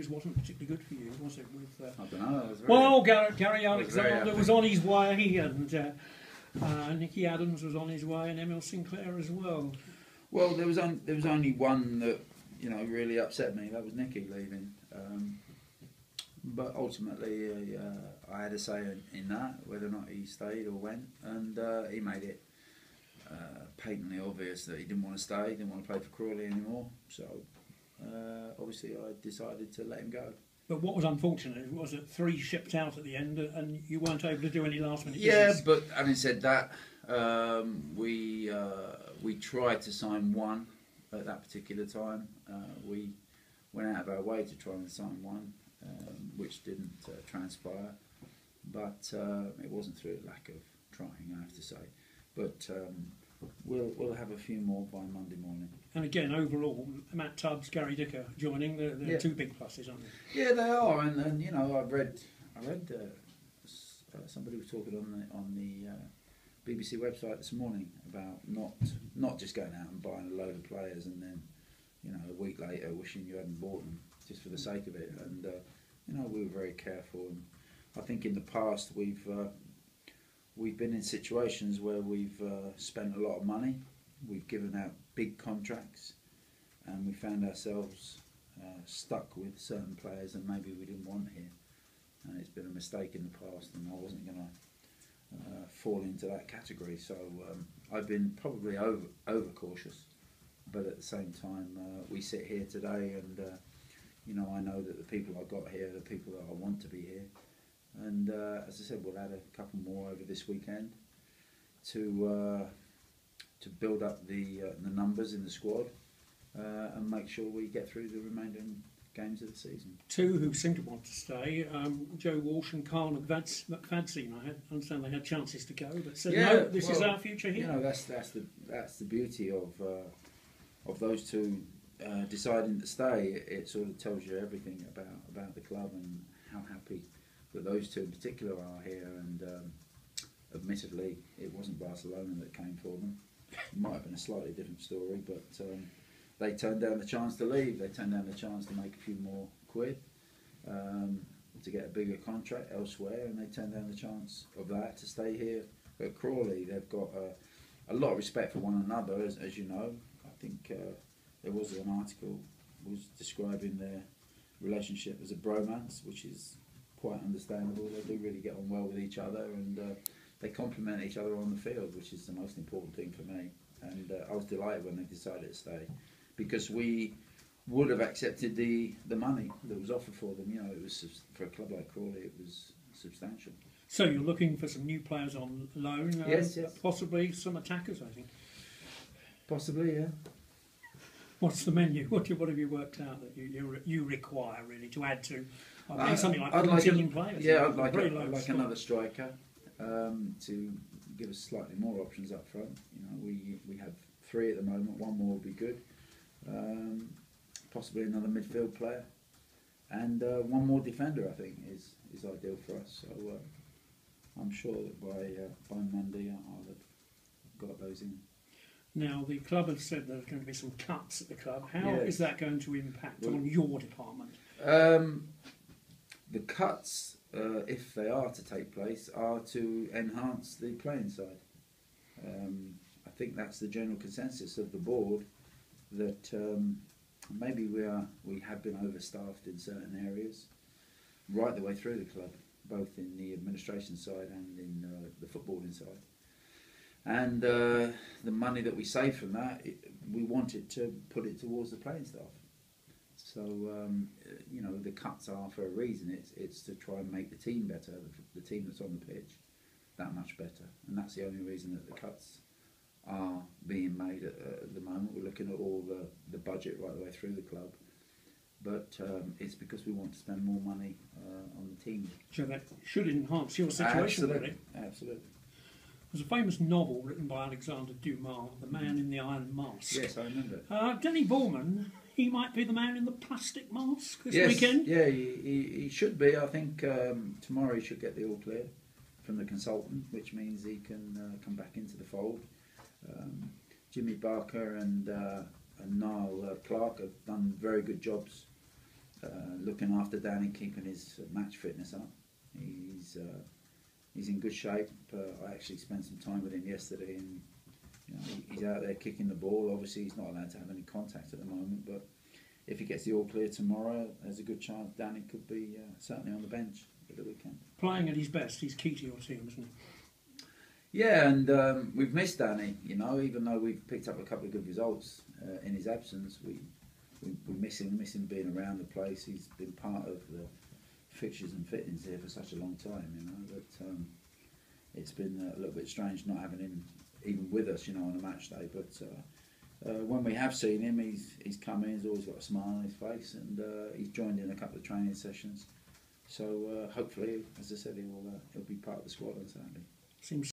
news wasn't particularly good for you, was it? With I don't know. well, Gary Alexander was on his way, and Nicky Adams was on his way, and Emil Sinclair as well. Well, there was only one that really upset me. That was Nicky leaving. But ultimately, I had a say in that, whether or not he stayed or went, and he made it patently obvious that he didn't want to stay, didn't want to play for Crawley anymore. So obviously, I decided to let him go. But what was unfortunate was that 3 shipped out at the end, and you weren't able to do any last-minute business. But having said that, we tried to sign one at that particular time. We went out of our way to try and sign one, which didn't transpire. But it wasn't through a lack of trying, I have to say. But we'll have a few more by Monday morning. And again, overall, Matt Tubbs, Gary Dicker joining, they're 2 big pluses, aren't they? Yeah, they are. And I read somebody was talking on the BBC website this morning about not just going out and buying a load of players and then a week later wishing you hadn't bought them just for the sake of it. And we were very careful. And I think in the past we've been in situations where we've spent a lot of money, we've given out big contracts, and we found ourselves stuck with certain players that maybe we didn't want here. And it's been a mistake in the past, and I wasn't going to fall into that category. So I've been probably over cautious, but at the same time, we sit here today, and I know that the people I got here are the people that I want to be here. And as I said, we'll add a couple more over this weekend to build up the numbers in the squad and make sure we get through the remaining games of the season. 2 who seem to want to stay, Joe Walsh and Carl McFadzean. I understand they had chances to go, but said no, this is our future here. That's the beauty of those 2 deciding to stay. It sort of tells you everything about the club and how happy that those 2 in particular are here. And admittedly, it wasn't Barcelona that came for them. It might have been a slightly different story, but they turned down the chance to leave. They turned down the chance to make a few more quid, to get a bigger contract elsewhere, and they turned down the chance of that to stay here at Crawley. They've got a lot of respect for one another, as you know. I think there was an article was describing their relationship as a bromance, which is quite understandable. They do really get on well with each other, and they complement each other on the field, which is the most important thing for me. And I was delighted when they decided to stay, because we would have accepted the money that was offered for them. It was, for a club like Crawley, it was substantial. So you're looking for some new players on loan? Yes. Possibly some attackers, I think. Possibly, yeah. What's the menu? What have you worked out that you require really to add to? Something like 14 players. Yeah, I'd like another striker to give us slightly more options up front. We have 3 at the moment. 1 more would be good. Possibly another midfield player, and 1 more defender. I think is ideal for us. So I'm sure that by Monday I'll have got those in. Now, the club has said there's going to be some cuts at the club. How is that going to impact on your department? The cuts, if they are to take place, are to enhance the playing side. I think that's the general consensus of the board, that maybe we have been overstaffed in certain areas, right the way through the club, both in the administration side and in the footballing side. And the money that we save from that, we wanted to put it towards the playing staff. So the cuts are for a reason. It's to try and make the team better, the team that's on the pitch, that much better. And that's the only reason that the cuts are being made at the moment. We're looking at all the budget right the way through the club, but it's because we want to spend more money on the team. So that should enhance your situation, really. Absolutely. There's a famous novel written by Alexander Dumas, The Man in the Iron Mask. Yes, I remember it. Denny Borman, he might be the man in the plastic mask this weekend? Yeah, he should be. I think tomorrow he should get the all clear from the consultant, which means he can come back into the fold. Jimmy Barker and Niall Clark have done very good jobs looking after Danny, keeping his match fitness up. He's in good shape. I actually spent some time with him yesterday, and he's out there kicking the ball. Obviously, he's not allowed to have any contact at the moment, but if he gets the all clear tomorrow, there's a good chance Danny could be certainly on the bench at the weekend. Playing at his best, he's key to your team, isn't he? Yeah, and we've missed Danny. Even though we've picked up a couple of good results in his absence, we miss him being around the place. He's been part of the fixtures and fittings here for such a long time. But it's been a little bit strange not having him even with us, on a match day. But when we have seen him, he's come in. He's always got a smile on his face, and he's joined in a couple of training sessions. So hopefully, as I said, he'll be part of the squad on Saturday. Seems